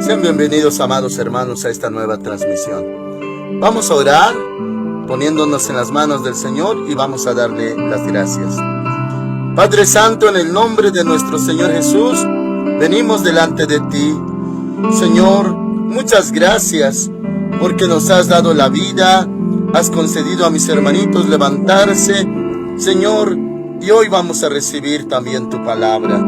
Sean bienvenidos, amados hermanos, a esta nueva transmisión. Vamos a orar poniéndonos en las manos del Señor y vamos a darle las gracias. Padre Santo, en el nombre de nuestro Señor Jesús, venimos delante de ti. Señor, muchas gracias porque nos has dado la vida, has concedido a mis hermanitos levantarse, Señor, y hoy vamos a recibir también tu palabra.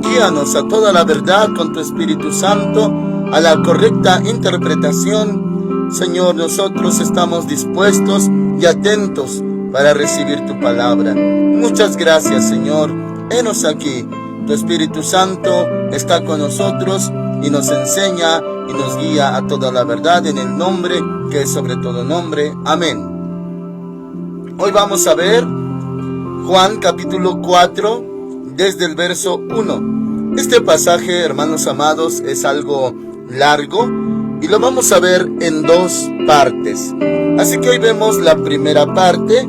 Guíanos a toda la verdad con tu Espíritu Santo, a la correcta interpretación. Señor, nosotros estamos dispuestos y atentos para recibir tu palabra. Muchas gracias, Señor. Henos aquí. Tu Espíritu Santo está con nosotros y nos enseña y nos guía a toda la verdad en el nombre que es sobre todo nombre. Amén. Hoy vamos a ver Juan capítulo 4 desde el verso 1. Este pasaje, hermanos amados, es algo largo y lo vamos a ver en dos partes. Así que hoy vemos la primera parte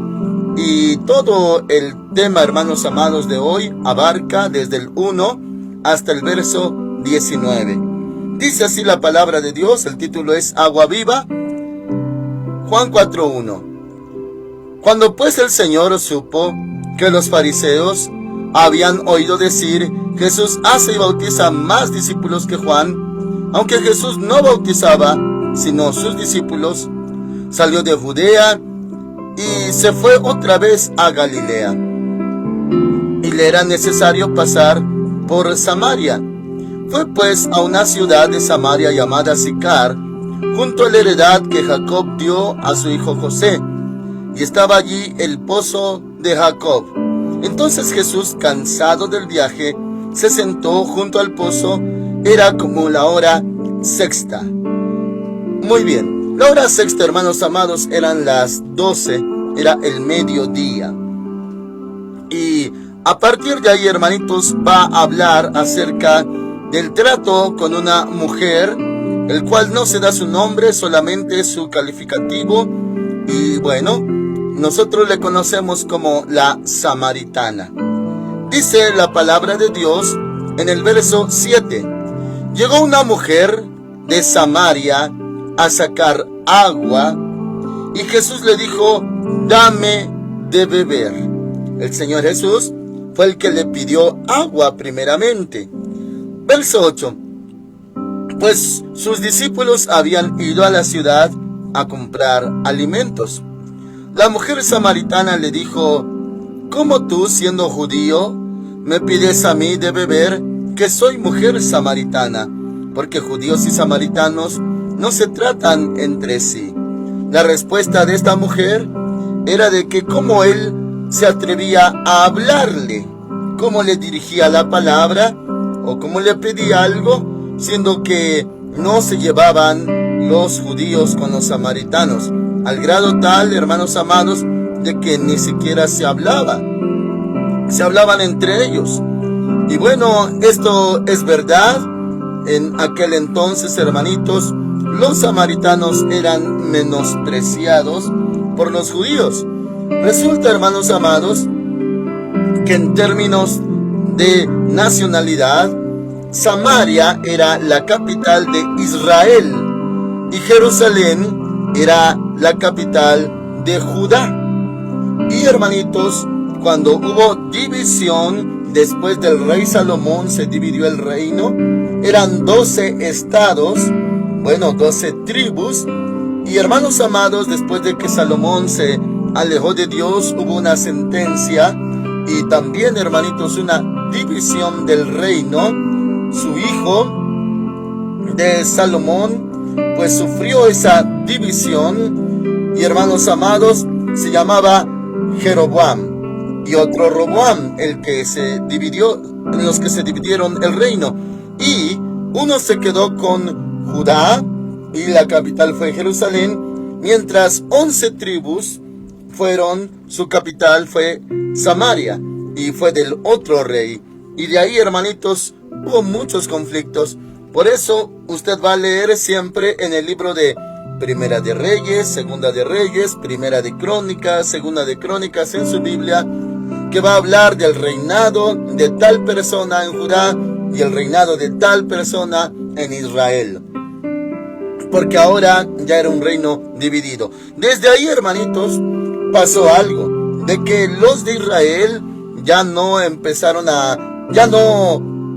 y todo el tema, hermanos amados, de hoy abarca desde el 1 hasta el verso 19. Dice así la palabra de Dios, el título es Agua Viva, Juan 4:1. Cuando pues el Señor supo que los fariseos habían oído decir: Jesús hace y bautiza más discípulos que Juan, aunque Jesús no bautizaba, sino sus discípulos, salió de Judea y se fue otra vez a Galilea. Y le era necesario pasar por Samaria. Fue pues a una ciudad de Samaria llamada Sicar, junto a la heredad que Jacob dio a su hijo José, y estaba allí el pozo de Jacob. Entonces Jesús, cansado del viaje, se sentó junto al pozo. Era como la hora sexta. Muy bien, la hora sexta, hermanos amados, eran las 12, era el mediodía. Y a partir de ahí, hermanitos, va a hablar acerca del trato con una mujer, el cual no se da su nombre, solamente su calificativo. Y bueno, nosotros le conocemos como la samaritana. Dice la palabra de Dios en el verso 7. Llegó una mujer de Samaria a sacar agua y Jesús le dijo: dame de beber. El Señor Jesús fue el que le pidió agua primeramente. Verso 8. Pues sus discípulos habían ido a la ciudad a comprar alimentos. La mujer samaritana le dijo: ¿cómo tú, siendo judío, me pides a mí de beber, que soy mujer samaritana? Porque judíos y samaritanos no se tratan entre sí. La respuesta de esta mujer era de que cómo él se atrevía a hablarle, cómo le dirigía la palabra o cómo le pedía algo, siendo que no se llevaban los judíos con los samaritanos, al grado tal, hermanos amados, de que ni siquiera se hablaban entre ellos. Y bueno, esto es verdad. En aquel entonces, hermanitos, los samaritanos eran menospreciados por los judíos. Resulta, hermanos amados, que en términos de nacionalidad, Samaria era la capital de Israel y Jerusalén era la capital de Judá. Y hermanitos, cuando hubo división, después del rey Salomón se dividió el reino, eran 12 estados, 12 tribus. Y hermanos amados, después de que Salomón se alejó de Dios, hubo una sentencia y también, hermanitos, una división del reino. Su hijo de Salomón pues sufrió esa división y, hermanos amados, se llamaba Jeroboam y otro Roboam, el que se dividió, en los que se dividieron el reino. Y uno se quedó con Judá y la capital fue Jerusalén, mientras 11 tribus su capital fue Samaria y fue del otro rey. Y de ahí, hermanitos, hubo muchos conflictos. Por eso usted va a leer siempre en el libro de Primera de Reyes, Segunda de Reyes, Primera de Crónicas, Segunda de Crónicas en su Biblia, que va a hablar del reinado de tal persona en Judá y el reinado de tal persona en Israel. porque ahora ya era un reino dividido. Desde ahí, hermanitos, pasó algo, de que los de Israel ya no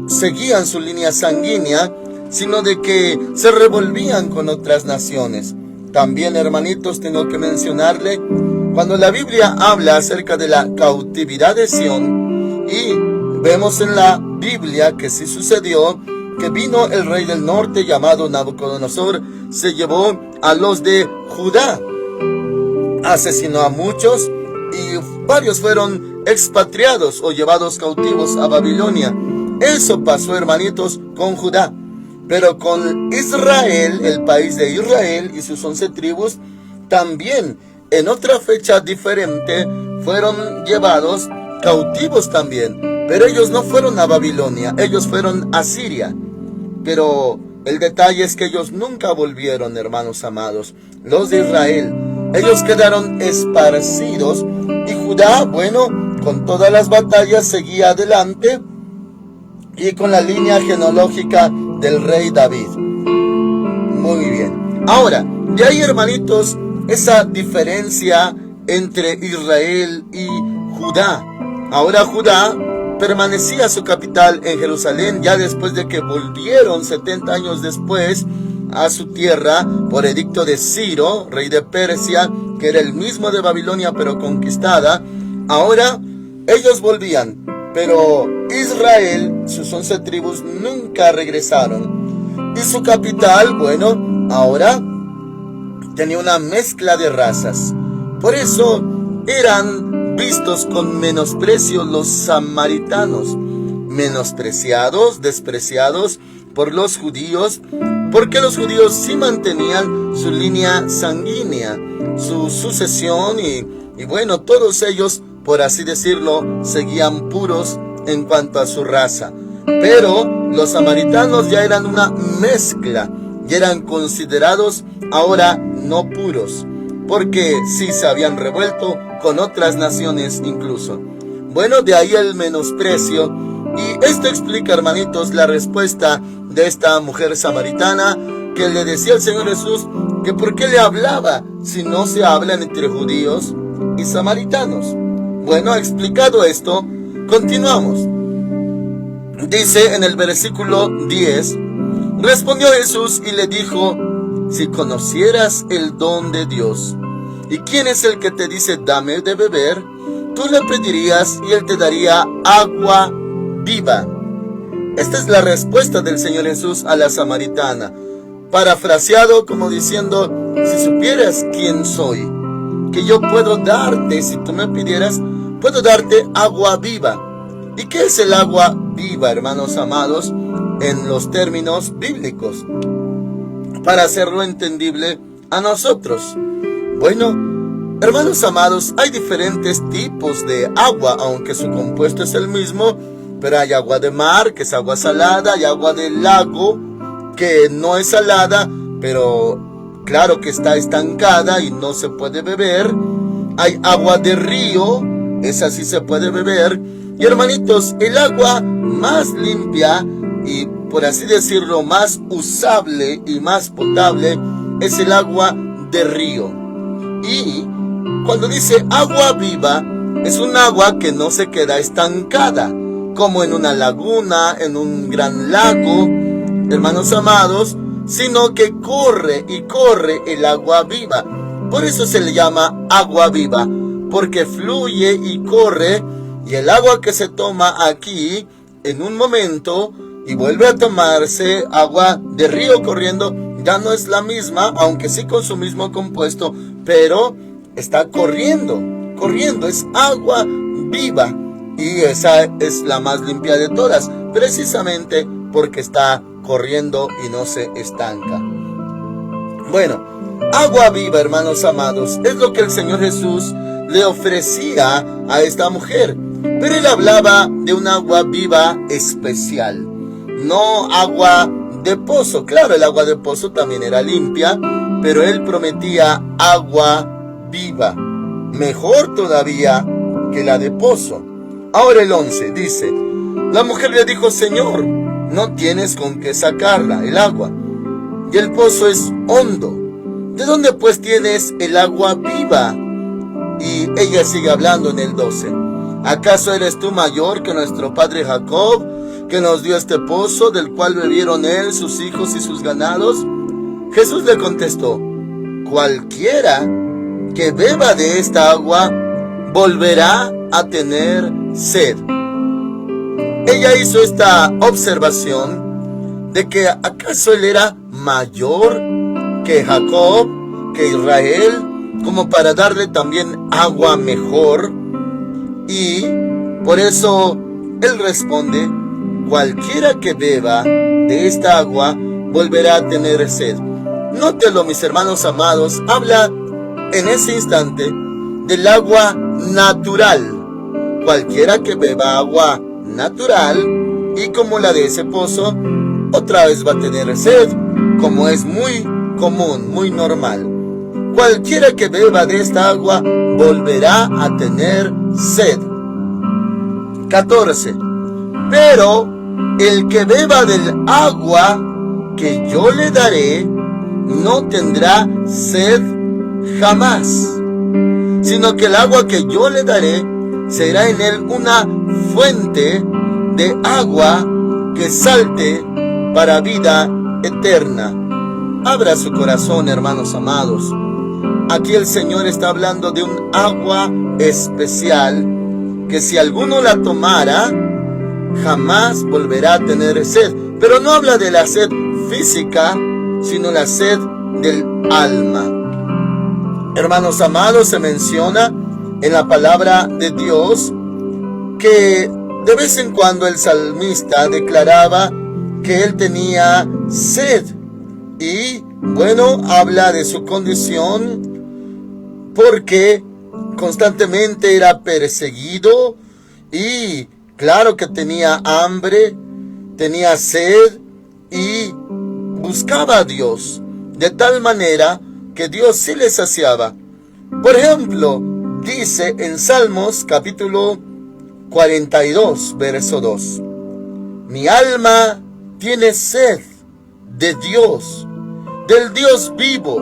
seguían su línea sanguínea, sino de que se revolvían con otras naciones. También, hermanitos, tengo que mencionarle, cuando la Biblia habla acerca de la cautividad de Sión, y vemos en la Biblia que sí sucedió, que vino el rey del norte llamado Nabucodonosor, se llevó a los de Judá, asesinó a muchos y varios fueron expatriados o llevados cautivos a Babilonia. Eso pasó, hermanitos, con Judá. Pero con Israel, el país de Israel y sus 11 tribus, también en otra fecha diferente fueron llevados cautivos también. Pero ellos no fueron a Babilonia, ellos fueron a Siria. Pero el detalle es que ellos nunca volvieron, hermanos amados. Los de Israel, ellos quedaron esparcidos. Y Judá, bueno, con todas las batallas seguía adelante y con la línea genealógica del rey David. Muy bien. Ahora, de ahí, hermanitos, esa diferencia entre Israel y Judá. Ahora Judá permanecía su capital en Jerusalén, ya después de que volvieron 70 años después a su tierra por edicto de Ciro, rey de Persia, que era el mismo de Babilonia pero conquistada. Ahora ellos volvían, pero Israel, sus 11 tribus, nunca regresaron. Y su capital, bueno, ahora tenía una mezcla de razas. Por eso eran vistos con menosprecio los samaritanos, menospreciados, despreciados por los judíos, porque los judíos sí mantenían su línea sanguínea, su sucesión y bueno, todos ellos, por así decirlo, seguían puros en cuanto a su raza. Pero los samaritanos ya eran una mezcla y eran considerados ahora no puros, porque sí se habían revuelto con otras naciones incluso. Bueno, de ahí el menosprecio. Y esto explica, hermanitos, la respuesta de esta mujer samaritana que le decía al Señor Jesús que por qué le hablaba si no se hablan entre judíos y samaritanos. Bueno, explicado esto, continuamos. Dice en el versículo 10, respondió Jesús y le dijo: si conocieras el don de Dios, ¿y quién es el que te dice dame de beber? Tú le pedirías y él te daría agua viva. Esta es la respuesta del Señor Jesús a la samaritana, parafraseado como diciendo: si supieras quién soy, que yo puedo darte, si tú me pidieras, puedo darte agua viva. ¿Y qué es el agua viva, hermanos amados, en los términos bíblicos, para hacerlo entendible a nosotros? Bueno, hermanos amados, hay diferentes tipos de agua, aunque su compuesto es el mismo, pero hay agua de mar, que es agua salada, hay agua del lago, que no es salada, pero claro que está estancada y no se puede beber. Hay agua de río, esa sí se puede beber. Y hermanitos, el agua más limpia y, por así decirlo, más usable y más potable es el agua de río. Y cuando dice agua viva, es un agua que no se queda estancada, como en una laguna, en un gran lago, hermanos amados, sino que corre y corre el agua viva. Por eso se le llama agua viva, porque fluye y corre, y el agua que se toma aquí en un momento y vuelve a tomarse agua de río corriendo, ya no es la misma, aunque sí con su mismo compuesto, pero está corriendo, es agua viva. Y esa es la más limpia de todas, precisamente porque está corriendo y no se estanca. Bueno, agua viva, hermanos amados, es lo que el Señor Jesús le ofrecía a esta mujer. Pero él hablaba de un agua viva especial, no agua de pozo. Claro, el agua de pozo también era limpia, pero él prometía agua viva, mejor todavía que la de pozo. Ahora el 11 dice: la mujer le dijo: Señor, no tienes con qué sacarla, el agua. y el pozo es hondo. ¿De dónde pues tienes el agua viva? Y ella sigue hablando en el 12. ¿Acaso eres tú mayor que nuestro padre Jacob, que nos dio este pozo, del cual bebieron él, sus hijos y sus ganados? Jesús le contestó: cualquiera que beba de esta agua volverá a tener sed. Ella hizo esta observación de que acaso él era mayor que Jacob, que Israel, como para darle también agua mejor. Y por eso él responde: cualquiera que beba de esta agua volverá a tener sed. Nótelo, mis hermanos amados, habla en ese instante del agua natural. Cualquiera que beba agua natural y como la de ese pozo, otra vez va a tener sed, como es muy común, muy normal. Cualquiera que beba de esta agua volverá a tener sed. 14. Pero el que beba del agua que yo le daré no tendrá sed jamás, sino que el agua que yo le daré será en él una fuente de agua que salte para vida eterna. Abra su corazón, hermanos amados. Aquí el Señor está hablando de un agua especial que si alguno la tomara, jamás volverá a tener sed. Pero no habla de la sed física, sino la sed del alma. Hermanos amados, se menciona en la palabra de Dios que de vez en cuando el salmista declaraba que él tenía sed. Y bueno, habla de su condición porque constantemente era perseguido y claro que tenía hambre, tenía sed y buscaba a Dios de tal manera que Dios sí le saciaba. Por ejemplo, dice en Salmos capítulo 42, verso 2: mi alma tiene sed de Dios, del Dios vivo.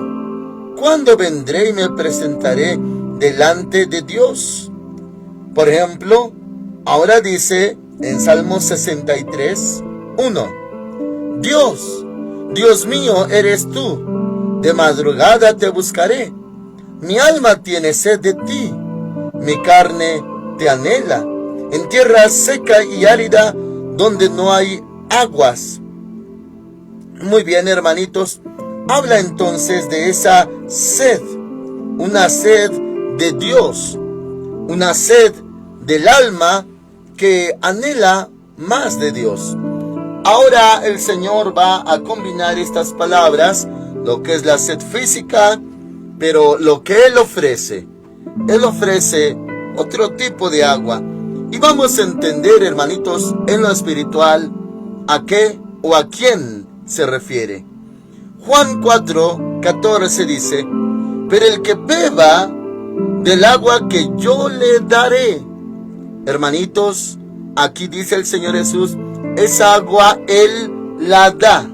¿Cuándo vendré y me presentaré delante de Dios? Por ejemplo, ahora dice en Salmos 63, 1: Dios mío eres tú, de madrugada te buscaré. Mi alma tiene sed de ti, mi carne te anhela, en tierra seca y árida, donde no hay aguas. Muy bien, hermanitos, habla entonces de esa sed, una sed de Dios, una sed del alma que anhela más de Dios. Ahora el Señor va a combinar estas palabras, lo que es la sed física, pero lo que Él ofrece otro tipo de agua. Y vamos a entender, hermanitos, en lo espiritual, a qué o a quién se refiere. Juan 4:14 dice: pero el que beba del agua que yo le daré. Hermanitos, aquí dice el Señor Jesús, esa agua Él la da,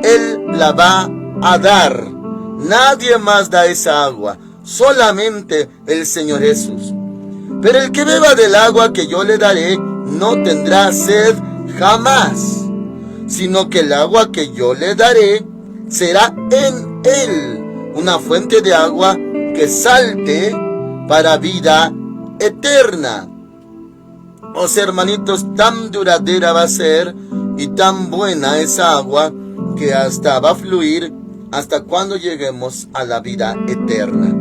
Él la va a dar. Nadie más da esa agua, solamente el Señor Jesús. Pero el que beba del agua que yo le daré no tendrá sed jamás, sino que el agua que yo le daré será en él una fuente de agua que salte para vida eterna. O sea, hermanitos, tan duradera va a ser y tan buena esa agua que hasta va a fluir hasta cuando lleguemos a la vida eterna.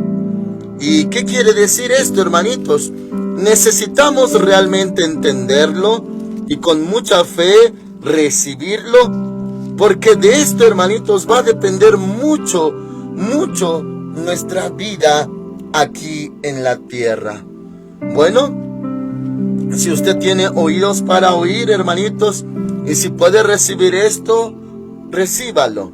¿Y qué quiere decir esto, hermanitos? Necesitamos realmente entenderlo y con mucha fe recibirlo, porque de esto, hermanitos, va a depender mucho nuestra vida aquí en la tierra. Bueno, si usted tiene oídos para oír, hermanitos, y si puede recibir esto, recíbalo.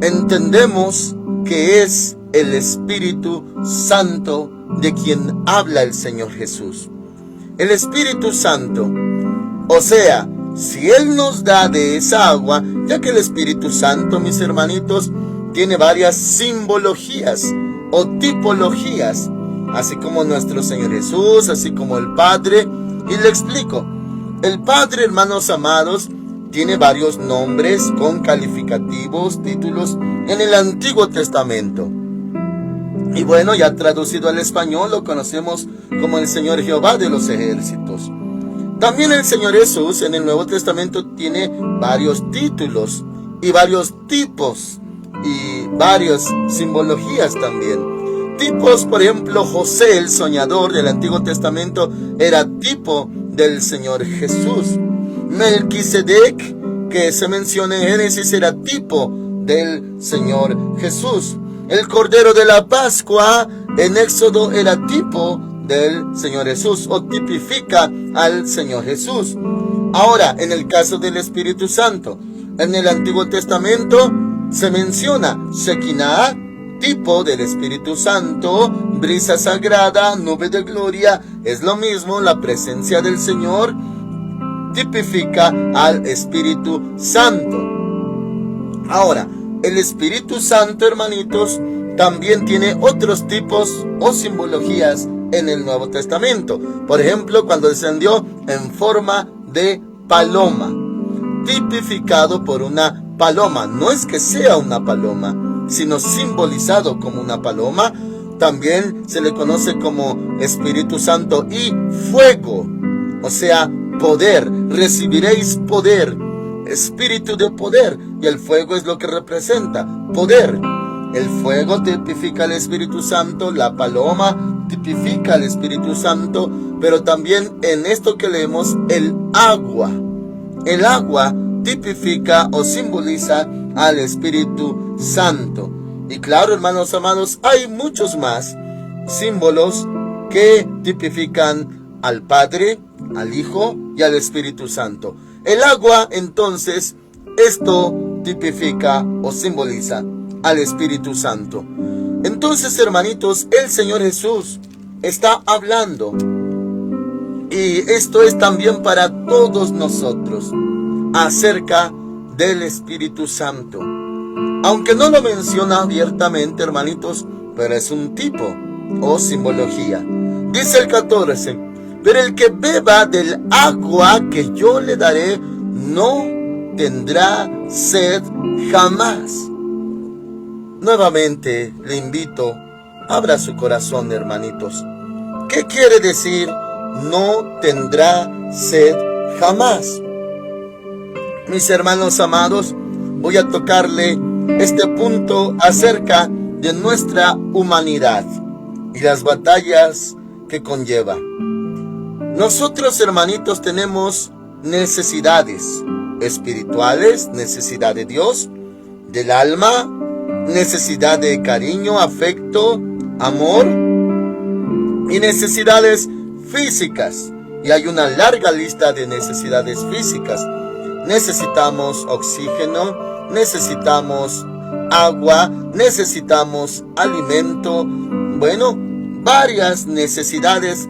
Entendemos que es el Espíritu Santo de quien habla el Señor Jesús. El Espíritu Santo, o sea, si Él nos da de esa agua, ya que el Espíritu Santo, mis hermanitos, tiene varias simbologías o tipologías, así como nuestro Señor Jesús, así como el Padre. Y le explico. El Padre, hermanos amados, tiene varios nombres con calificativos, títulos en el Antiguo Testamento. Y bueno, ya traducido al español lo conocemos como el Señor Jehová de los ejércitos. También el Señor Jesús en el Nuevo Testamento tiene varios títulos y varios tipos y varias simbologías también. Tipos, por ejemplo, José el soñador del Antiguo Testamento era tipo del Señor Jesús. Melquisedec, que se menciona en Génesis, era tipo del Señor Jesús. El Cordero de la Pascua en Éxodo era tipo del Señor Jesús o tipifica al Señor Jesús. Ahora, en el caso del Espíritu Santo, en el Antiguo Testamento se menciona Shekinah, tipo del Espíritu Santo, brisa sagrada, nube de gloria, es lo mismo, la presencia del Señor tipifica al Espíritu Santo. Ahora, el Espíritu Santo, hermanitos, también tiene otros tipos o simbologías en el Nuevo Testamento. Por ejemplo, cuando descendió en forma de paloma, tipificado por una paloma. No es que sea una paloma, sino simbolizado como una paloma. También se le conoce como Espíritu Santo y fuego, o sea, poder. Recibiréis poder, espíritu de poder, y el fuego es lo que representa poder. El fuego tipifica al Espíritu Santo, la paloma tipifica al Espíritu Santo, pero también en esto que leemos, el agua. El agua tipifica o simboliza al Espíritu Santo. Y claro, hermanos amados, hay muchos más símbolos que tipifican al Padre, al Hijo y al Espíritu Santo. El agua, entonces, esto tipifica o simboliza al Espíritu Santo. Entonces, hermanitos, el Señor Jesús está hablando, y esto es también para todos nosotros, acerca del Espíritu Santo. Aunque no lo menciona abiertamente, hermanitos, pero es un tipo o simbología. Dice el 14: pero el que beba del agua que yo le daré no tendrá sed jamás. Nuevamente le invito, abra su corazón, hermanitos. ¿Qué quiere decir no tendrá sed jamás? Mis hermanos amados, voy a tocarle este punto acerca de nuestra humanidad y las batallas que conlleva. Nosotros, hermanitos, tenemos necesidades espirituales, necesidad de Dios, del alma, necesidad de cariño, afecto, amor y necesidades físicas. Y hay una larga lista de necesidades físicas. Necesitamos oxígeno, necesitamos agua, necesitamos alimento. Bueno, varias necesidades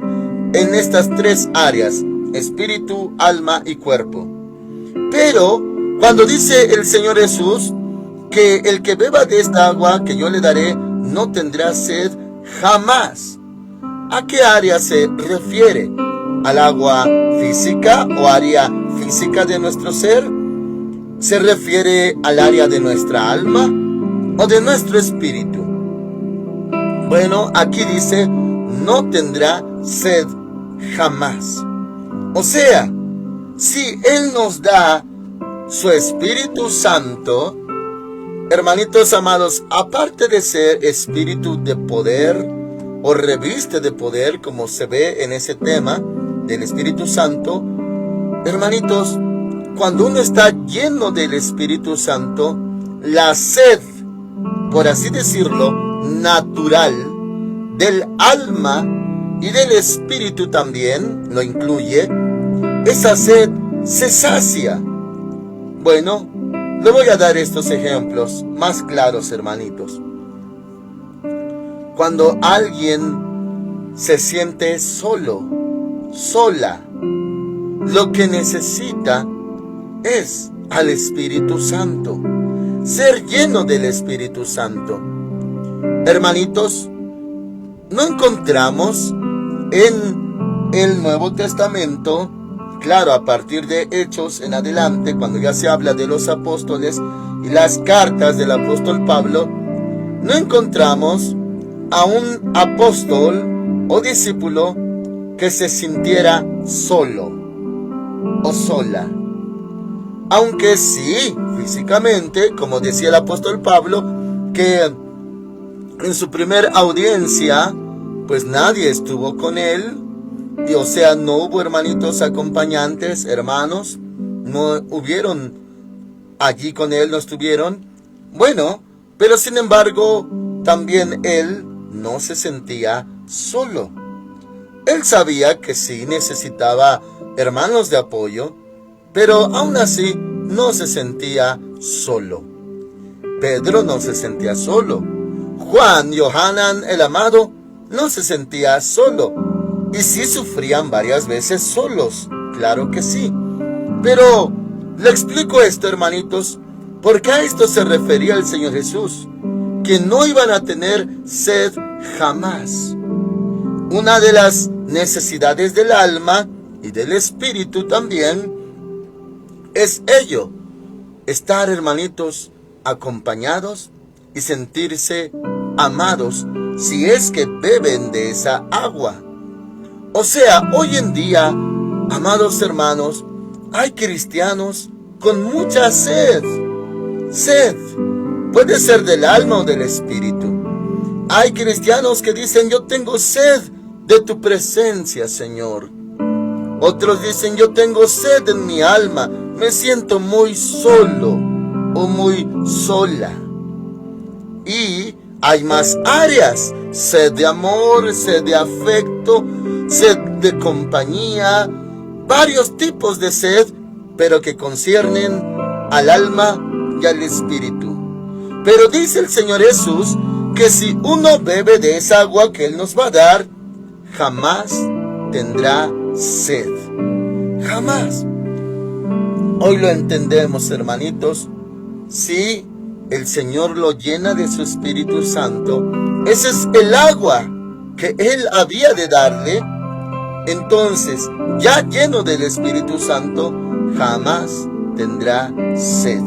en estas tres áreas: espíritu, alma y cuerpo. Pero cuando dice el Señor Jesús que el que beba de esta agua que yo le daré no tendrá sed jamás, ¿a qué área se refiere? ¿Al agua física o área física de nuestro ser? ¿Se refiere al área de nuestra alma o de nuestro espíritu? Bueno, aquí dice no tendrá sed jamás. O sea, si Él nos da su Espíritu Santo, hermanitos amados, aparte de ser espíritu de poder o reviste de poder, como se ve en ese tema del Espíritu Santo, hermanitos, cuando uno está lleno del Espíritu Santo, la sed, por así decirlo, natural del alma y del espíritu también lo incluye, esa sed se sacia. Bueno, le voy a dar estos ejemplos más claros, hermanitos. Cuando alguien se siente solo, sola, lo que necesita es al Espíritu Santo, ser lleno del Espíritu Santo. Hermanitos, no encontramos en el Nuevo Testamento, claro, a partir de Hechos en adelante, cuando ya se habla de los apóstoles y las cartas del apóstol Pablo, no encontramos a un apóstol o discípulo que se sintiera solo o sola. Aunque sí, físicamente, como decía el apóstol Pablo, que en su primer audiencia, pues nadie estuvo con él, y o sea, no hubo hermanitos acompañantes, hermanos, no hubieron allí con él, no estuvieron. Bueno, pero sin embargo, también él no se sentía solo. Él sabía que sí necesitaba hermanos de apoyo, pero aún así no se sentía solo. Pedro no se sentía solo. Juan, Johanan, el amado, no se sentía solo. Y sí sufrían varias veces solos, claro que sí. Pero le explico esto, hermanitos, porque a esto se refería el Señor Jesús, que no iban a tener sed jamás. Una de las necesidades del alma y del espíritu también es ello, estar, hermanitos, acompañados y sentirse amados si es que beben de esa agua. O sea, hoy en día, amados hermanos, hay cristianos con mucha sed. Sed puede ser del alma o del espíritu. Hay cristianos que dicen: yo tengo sed de tu presencia, Señor. Otros dicen: yo tengo sed en mi alma, me siento muy solo o muy sola. Y hay más áreas: sed de amor, sed de afecto, sed de compañía, varios tipos de sed, pero que conciernen al alma y al espíritu. Pero dice el Señor Jesús que si uno bebe de esa agua que Él nos va a dar, jamás tendrá sed. Jamás. Hoy lo entendemos, hermanitos. Si el Señor lo llena de su Espíritu Santo, ese es el agua que Él había de darle. Entonces, ya lleno del Espíritu Santo, jamás tendrá sed.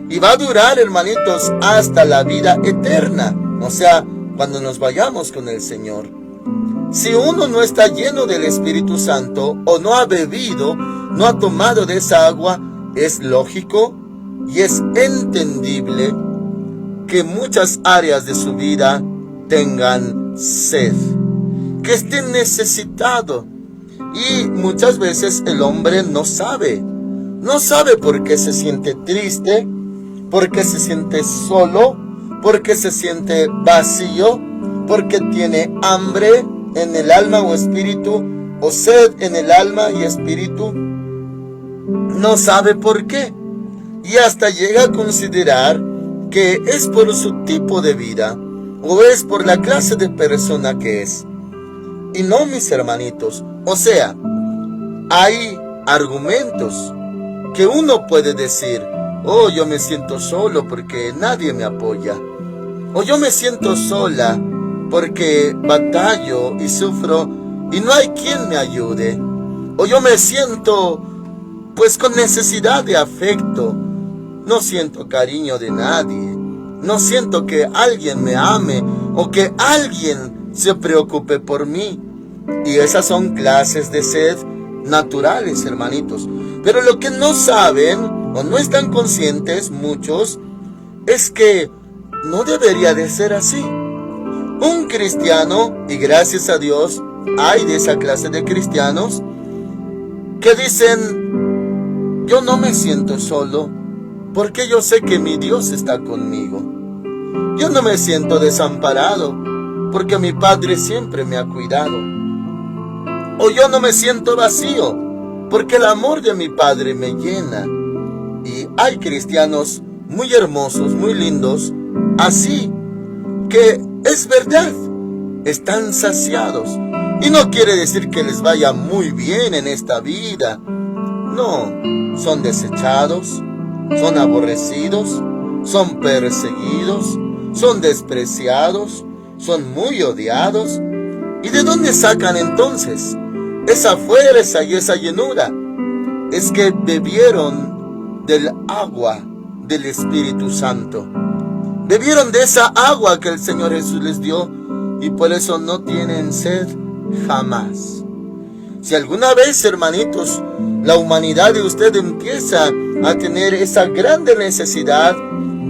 Y va a durar, hermanitos, hasta la vida eterna. O sea, cuando nos vayamos con el Señor. Si uno no está lleno del Espíritu Santo, o no ha bebido, no ha tomado de esa agua, es lógico y es entendible que muchas áreas de su vida tengan sed, que estén necesitados. Y muchas veces el hombre no sabe por qué se siente triste, por qué se siente solo, por qué se siente vacío, porque tiene hambre en el alma o espíritu, o sed en el alma y espíritu. No sabe por qué, y hasta llega a considerar que es por su tipo de vida, o es por la clase de persona que es. Y no, mis hermanitos, o sea, hay argumentos que uno puede decir: oh, yo me siento solo porque nadie me apoya, o yo me siento sola porque batallo y sufro y no hay quien me ayude, o yo me siento pues con necesidad de afecto, no siento cariño de nadie, no siento que alguien me ame o que alguien se preocupe por mí. Y esas son clases de sed naturales, hermanitos. Pero lo que no saben o no están conscientes muchos es que no debería de ser así. Un cristiano, y gracias a Dios hay de esa clase de cristianos que dicen: yo no me siento solo porque yo sé que mi Dios está conmigo. Yo no me siento desamparado porque mi Padre siempre me ha cuidado. O yo no me siento vacío porque el amor de mi Padre me llena. Y hay cristianos muy hermosos, muy lindos, así, que es verdad, están saciados. Y no quiere decir que les vaya muy bien en esta vida. No, son desechados, son aborrecidos, son perseguidos, son despreciados, son muy odiados. ¿Y de dónde sacan entonces esa fuerza y esa llenura? Es que bebieron del agua del Espíritu Santo. Bebieron de esa agua que el Señor Jesús les dio y por eso no tienen sed jamás. Si alguna vez, hermanitos, la humanidad de usted empieza a tener esa grande necesidad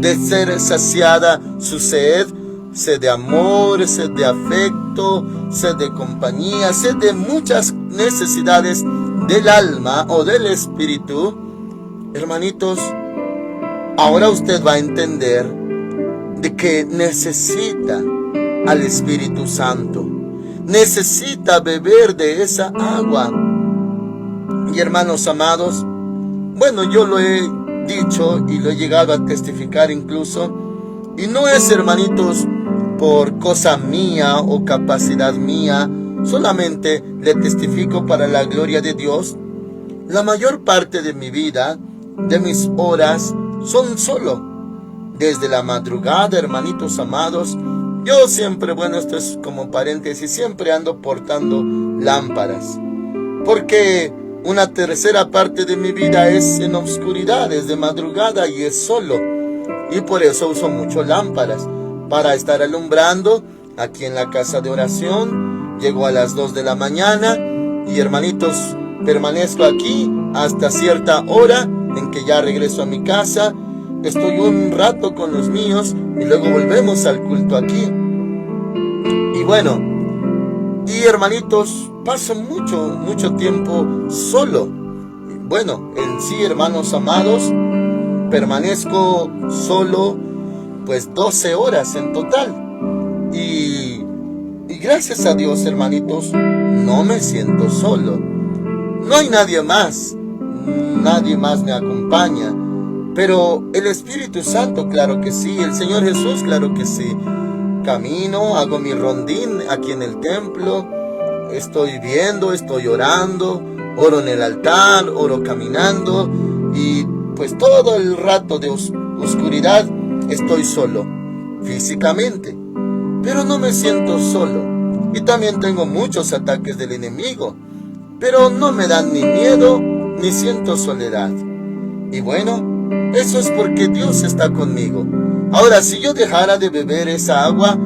de ser saciada su sed, sed de amor, sed de afecto, sed de compañía, sed de muchas necesidades del alma o del espíritu, hermanitos, ahora usted va a entender de que necesita al Espíritu Santo, necesita beber de esa agua. Y hermanos amados, bueno, yo lo he dicho y lo he llegado a testificar incluso, y no es, hermanitos, por cosa mía o capacidad mía, solamente le testifico para la gloria de Dios. La mayor parte de mi vida, de mis horas, son solo. Desde la madrugada, hermanitos amados, yo siempre, bueno, esto es como paréntesis, siempre ando portando lámparas. Porque una tercera parte de mi vida es en oscuridad, es de madrugada y es solo. Y por eso uso mucho lámparas, para estar alumbrando aquí en la casa de oración. Llego a las 2 de la mañana y, hermanitos, permanezco aquí hasta cierta hora en que ya regreso a mi casa. Estoy un rato con los míos y luego volvemos al culto aquí. Y bueno, y hermanitos, paso mucho tiempo solo. Bueno, en sí, hermanos amados, permanezco solo pues 12 horas en total. Y gracias a Dios, hermanitos, no me siento solo. No hay nadie más me acompaña. Pero el Espíritu Santo, claro que sí. El Señor Jesús, claro que sí. Camino, hago mi rondín aquí en el templo. Estoy viendo, estoy orando. Oro en el altar, oro caminando. Y pues todo el rato de oscuridad estoy solo, físicamente. Pero no me siento solo. Y también tengo muchos ataques del enemigo. Pero no me dan ni miedo, ni siento soledad. Y bueno, eso es porque Dios está conmigo. Ahora, si yo dejara de beber esa agua,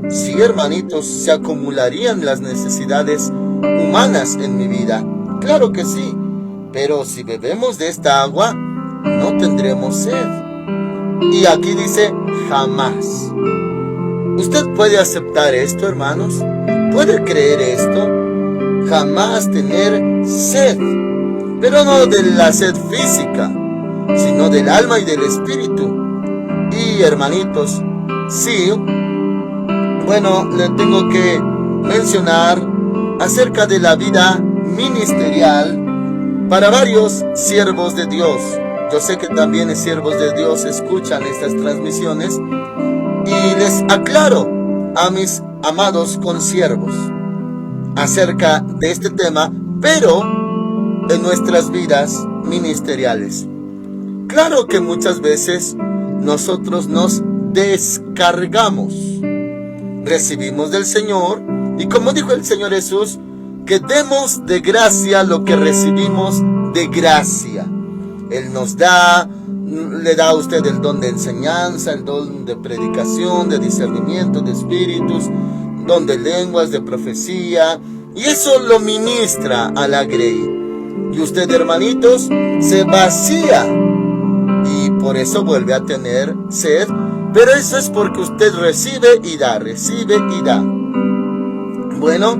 sí, hermanitos, se acumularían las necesidades humanas en mi vida. Claro que sí. Pero si bebemos de esta agua, no tendremos sed. Y aquí dice, jamás. ¿Usted puede aceptar esto, hermanos? ¿Puede creer esto? Jamás tener sed. Pero no de la sed física, sino del alma y del espíritu. Y hermanitos, sí, bueno, le tengo que mencionar acerca de la vida ministerial para varios siervos de Dios. Yo sé que también siervos de Dios escuchan estas transmisiones y les aclaro a mis amados consiervos acerca de este tema, pero en nuestras vidas ministeriales. Claro que muchas veces nosotros nos descargamos, recibimos del Señor y como dijo el Señor Jesús, que demos de gracia lo que recibimos de gracia. Él nos da, le da a usted el don de enseñanza, el don de predicación, de discernimiento de espíritus, don de lenguas, de profecía, y eso lo ministra a la grey. Y usted, hermanitos, se vacía y por eso vuelve a tener sed, pero eso es porque usted recibe y da, recibe y da. Bueno,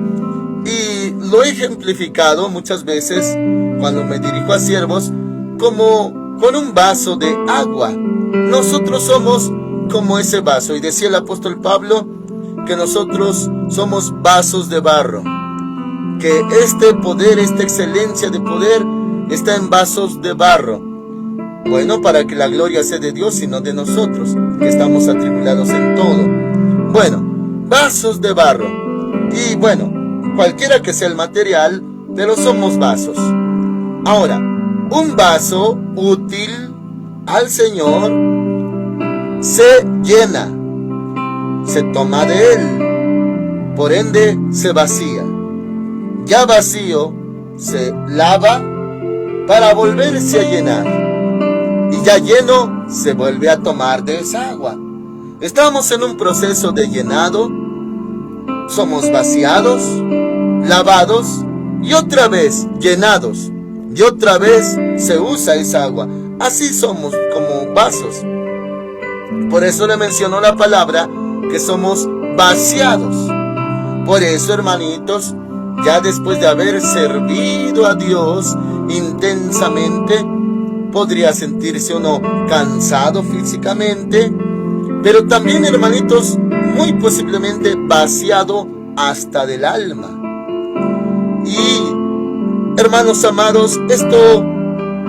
y lo he ejemplificado muchas veces cuando me dirijo a siervos como con un vaso de agua. Nosotros somos como ese vaso, y decía el apóstol Pablo que nosotros somos vasos de barro, que este poder, esta excelencia de poder está en vasos de barro. Bueno, para que la gloria sea de Dios y no de nosotros, que estamos atribulados en todo. Bueno, vasos de barro. Y bueno, cualquiera que sea el material, pero somos vasos. Ahora, Un vaso útil al Señor se llena, se toma de él, por ende se vacía. Ya vacío se lava para volverse a llenar, y ya lleno se vuelve a tomar de esa agua. Estamos en un proceso de llenado, somos vaciados, lavados y otra vez llenados, y otra vez se usa esa agua. Así somos como vasos. Por eso le mencionó la palabra que somos vaciados. Por eso, hermanitos, ya después de haber servido a Dios intensamente, podría sentirse uno cansado físicamente, pero también, hermanitos, muy posiblemente vaciado hasta del alma. Y, hermanos amados, esto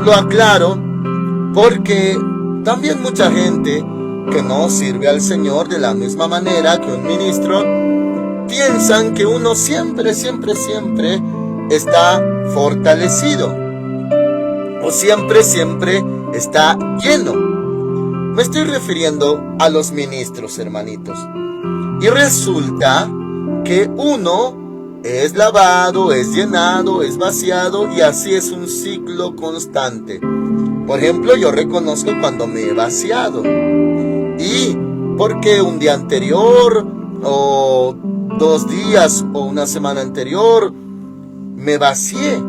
lo aclaro porque también mucha gente que no sirve al Señor de la misma manera que un ministro, piensan que uno siempre está fortalecido o siempre está lleno. Me estoy refiriendo a los ministros, hermanitos. Y resulta que uno es lavado, es llenado, es vaciado, y así es un ciclo constante. Por ejemplo, yo reconozco cuando me he vaciado, y porque un día anterior o 2 días o una semana anterior me vacié,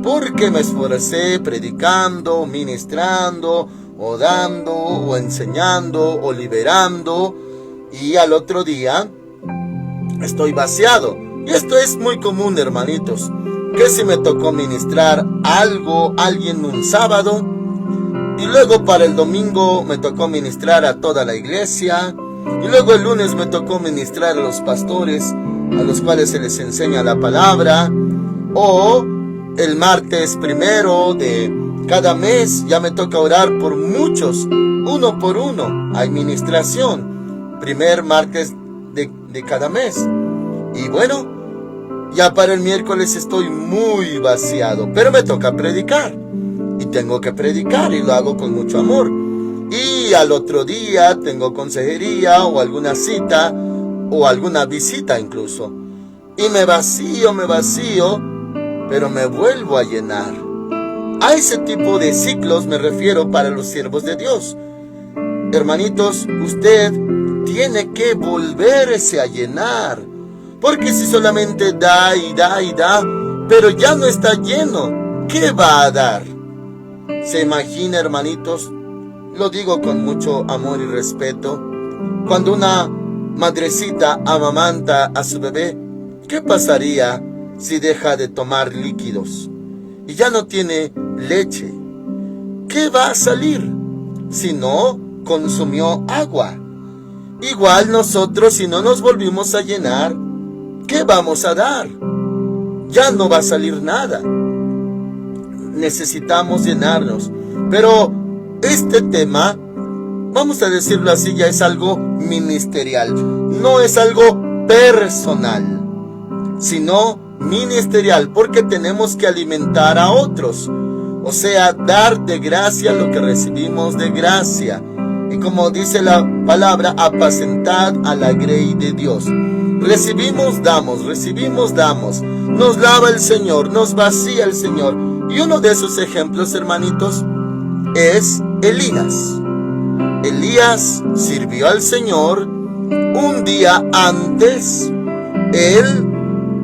porque me esforcé predicando, ministrando, o dando, o enseñando, o liberando, y al otro día estoy vaciado. Y esto es muy común, hermanitos, que si me tocó ministrar alguien un sábado, y luego para el domingo me tocó ministrar a toda la iglesia, y luego el lunes me tocó ministrar a los pastores a los cuales se les enseña la palabra, o el martes primero de cada mes ya me toca orar por muchos, uno por uno. Hay ministración, primer martes de cada mes. Y bueno, ya para el miércoles estoy muy vaciado, pero me toca predicar. Y tengo que predicar y lo hago con mucho amor. Y al otro día tengo consejería o alguna cita o alguna visita incluso. Y me vacío, pero me vuelvo a llenar. A ese tipo de ciclos me refiero para los siervos de Dios. Hermanitos, usted tiene que volverse a llenar. Porque si solamente da y da, pero ya no está lleno, ¿qué va a dar? ¿Se imagina, hermanitos? Lo digo con mucho amor y respeto. Cuando una madrecita amamanta a su bebé, ¿qué pasaría si deja de tomar líquidos y ya no tiene leche? ¿Qué va a salir si no consumió agua? Igual nosotros, si no nos volvimos a llenar, ¿qué vamos a dar? Ya no va a salir nada. Necesitamos llenarnos. Pero este tema, vamos a decirlo así, ya es algo ministerial. No es algo personal, sino ministerial, porque tenemos que alimentar a otros. O sea, dar de gracia lo que recibimos de gracia. Y como dice la palabra, apacentad a la grey de Dios. Recibimos, damos, nos lava el Señor, nos vacía el Señor. Y uno de esos ejemplos, hermanitos, es Elías. Elías sirvió al Señor. Un día antes, él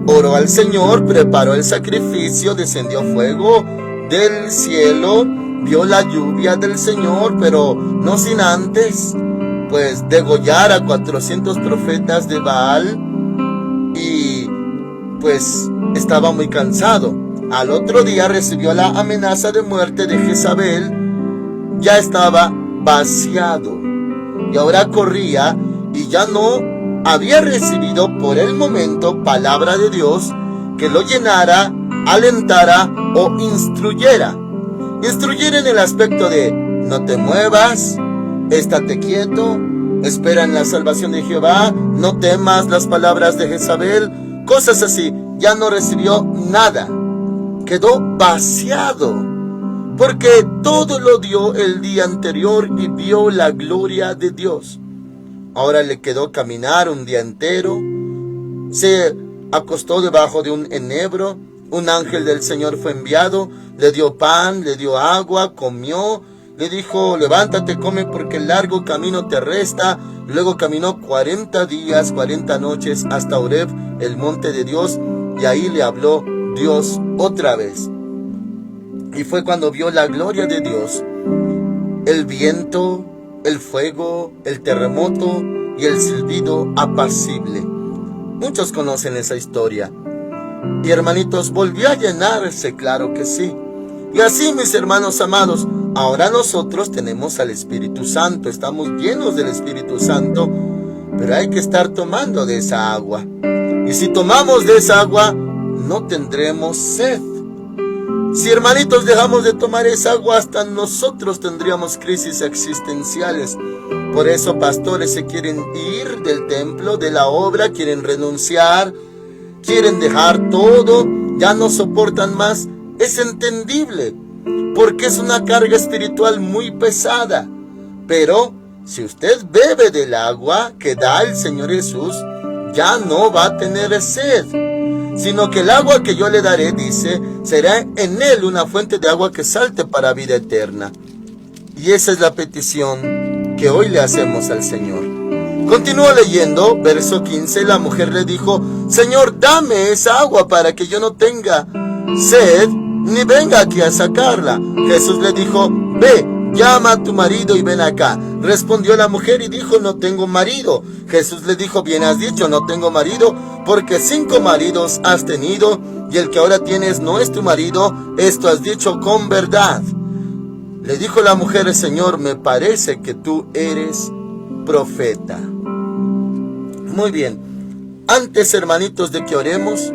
oró al Señor, preparó el sacrificio, descendió fuego del cielo, vio la lluvia del Señor, pero no sin antes pues degollar a 400 profetas de Baal, y pues estaba muy cansado. Al otro día recibió la amenaza de muerte de Jezabel, ya estaba vaciado y ahora corría, y ya no había recibido por el momento palabra de Dios que lo llenara, alentara o instruyera. Instruyera en el aspecto de: no te muevas, estate quieto, espera en la salvación de Jehová, no temas las palabras de Jezabel, cosas así. Ya no recibió nada, quedó vaciado. porque todo lo dio el día anterior y vio la gloria de Dios. Ahora le quedó caminar un día entero. Se acostó debajo de un enebro. Un ángel del Señor fue enviado, le dio pan, le dio agua, comió. Le dijo, levántate, come, porque el largo camino te resta. Luego caminó 40 días, 40 noches hasta Horeb, el monte de Dios, y ahí le habló Dios otra vez. Y fue cuando vio la gloria de Dios, el viento, el fuego, el terremoto y el silbido apacible. Muchos conocen esa historia. Y hermanitos, volvió a llenarse, claro que sí. Y así, mis hermanos amados, ahora nosotros tenemos al Espíritu Santo, estamos llenos del Espíritu Santo, pero hay que estar tomando de esa agua. Y si tomamos de esa agua, no tendremos sed. Si, hermanitos, dejamos de tomar esa agua, hasta nosotros tendríamos crisis existenciales. Por eso pastores se quieren ir del templo, de la obra, quieren renunciar, quieren dejar todo, ya no soportan más. Es entendible, porque es una carga espiritual muy pesada. Pero si usted bebe del agua que da el Señor Jesús, ya no va a tener sed, sino que el agua que yo le daré, dice, será en él una fuente de agua que salte para vida eterna. Y esa es la petición que hoy le hacemos al Señor. Continúo leyendo, verso 15, la mujer le dijo, Señor, dame esa agua para que yo no tenga sed, ni venga aquí a sacarla. Jesús le dijo, ve, llama a tu marido y ven acá. Respondió la mujer y dijo, no tengo marido. Jesús le dijo, bien has dicho, no tengo marido, porque 5 maridos has tenido, y el que ahora tienes no es tu marido. Esto has dicho con verdad. Le dijo la mujer, Señor, me parece que tú eres profeta. Muy bien. Antes, hermanitos, de que oremos,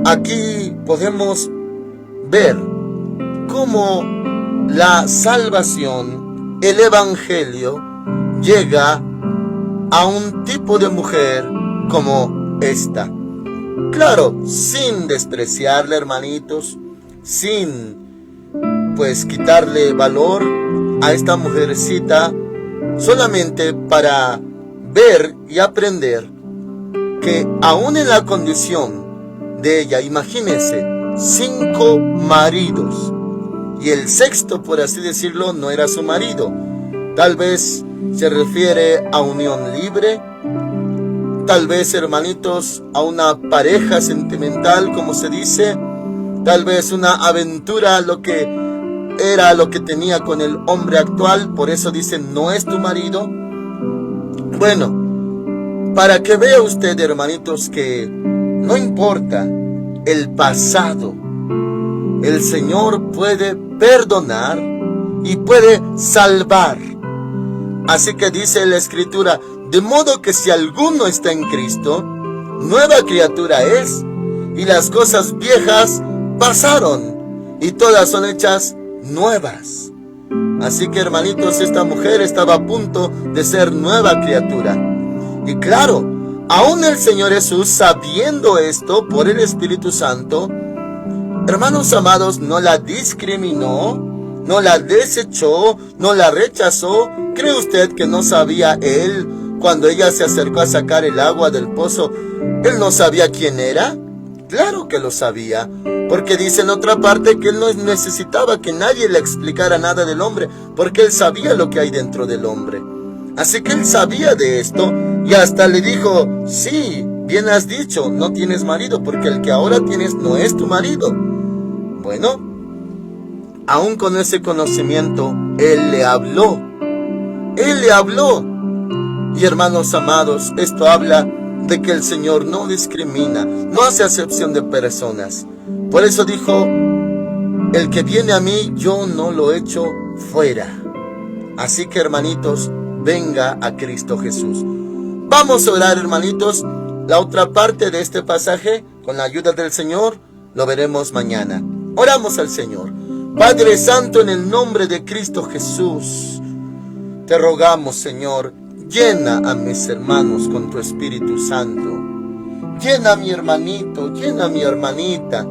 aquí podemos ver cómo la salvación, el evangelio, llega a un tipo de mujer como esta. Claro, sin despreciarle, hermanitos, sin quitarle valor a esta mujercita, solamente para ver y aprender que aún en la condición de ella, imagínense, 5 maridos, y el sexto, por así decirlo, no era su marido. Tal vez se refiere a unión libre, tal vez, hermanitos, a una pareja sentimental, como se dice, tal vez una aventura, lo que era lo que tenía con el hombre actual, por eso dicen, no es tu marido. Bueno, para que vea usted, hermanitos, que no importa el pasado, el Señor puede perdonar y puede salvar. Así que dice la Escritura, de modo que si alguno está en Cristo, nueva criatura es, y las cosas viejas pasaron, y todas son hechas nuevas. Así que, hermanitos, esta mujer estaba a punto de ser nueva criatura. Y claro, aún el Señor Jesús, sabiendo esto por el Espíritu Santo, hermanos amados, no la discriminó, no la desechó, no la rechazó. ¿Cree usted que no sabía él, cuando ella se acercó a sacar el agua del pozo, él no sabía quién era? Claro que lo sabía, porque dice en otra parte que él no necesitaba que nadie le explicara nada del hombre, porque él sabía lo que hay dentro del hombre. Así que él sabía de esto, y hasta le dijo, sí, bien has dicho, no tienes marido, porque el que ahora tienes no es tu marido. Bueno, aún con ese conocimiento, él le habló. Él le habló. Y hermanos amados, esto habla de que el Señor no discrimina, no hace acepción de personas. Por eso dijo, el que viene a mí, yo no lo echo fuera. Así que, hermanitos, venga a Cristo Jesús. Vamos a orar, hermanitos. La otra parte de este pasaje, con la ayuda del Señor, lo veremos mañana. Oramos al Señor. Padre Santo, en el nombre de Cristo Jesús, te rogamos, Señor, llena a mis hermanos con tu Espíritu Santo. Llena a mi hermanito, llena a mi hermanita.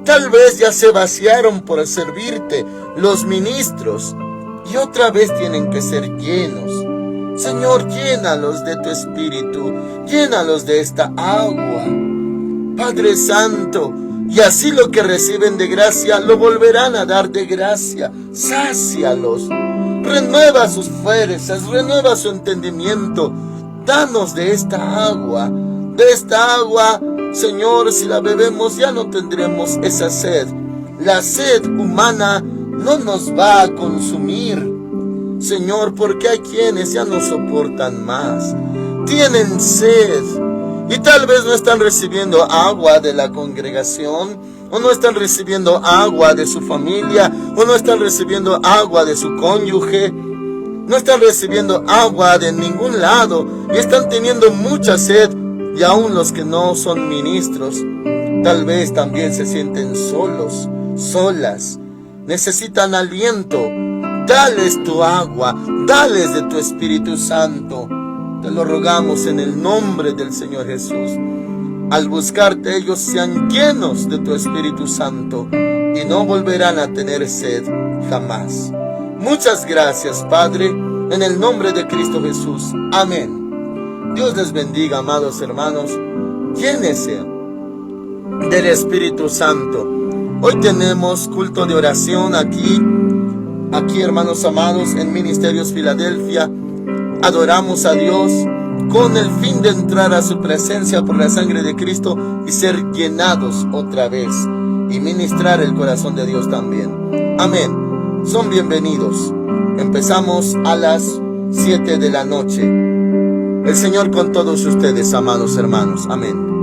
Tal vez ya se vaciaron por servirte los ministros y otra vez tienen que ser llenos. Señor, llénalos de tu espíritu, llénalos de esta agua. Padre Santo, y así lo que reciben de gracia lo volverán a dar de gracia. Sácialos, renueva sus fuerzas, renueva su entendimiento. Danos de esta agua, Señor, si la bebemos ya no tendremos esa sed. La sed humana no nos va a consumir, Señor, porque hay quienes ya no soportan más. Tienen sed y tal vez no están recibiendo agua de la congregación, o no están recibiendo agua de su familia, o no están recibiendo agua de su cónyuge, no están recibiendo agua de ningún lado y están teniendo mucha sed. Y aún los que no son ministros, tal vez también se sienten solos, solas, necesitan aliento. Dales tu agua, dales de tu Espíritu Santo. Te lo rogamos en el nombre del Señor Jesús. Al buscarte ellos sean llenos de tu Espíritu Santo y no volverán a tener sed jamás. Muchas gracias, Padre, en el nombre de Cristo Jesús. Amén. Dios les bendiga, amados hermanos. Llénese del Espíritu Santo. Hoy tenemos culto de oración aquí, hermanos amados, en Ministerios Filadelfia. Adoramos a Dios con el fin de entrar a su presencia por la sangre de Cristo y ser llenados otra vez y ministrar el corazón de Dios también. Amén. Son bienvenidos. Empezamos a las 7 de la noche. El Señor con todos ustedes, amados hermanos. Amén.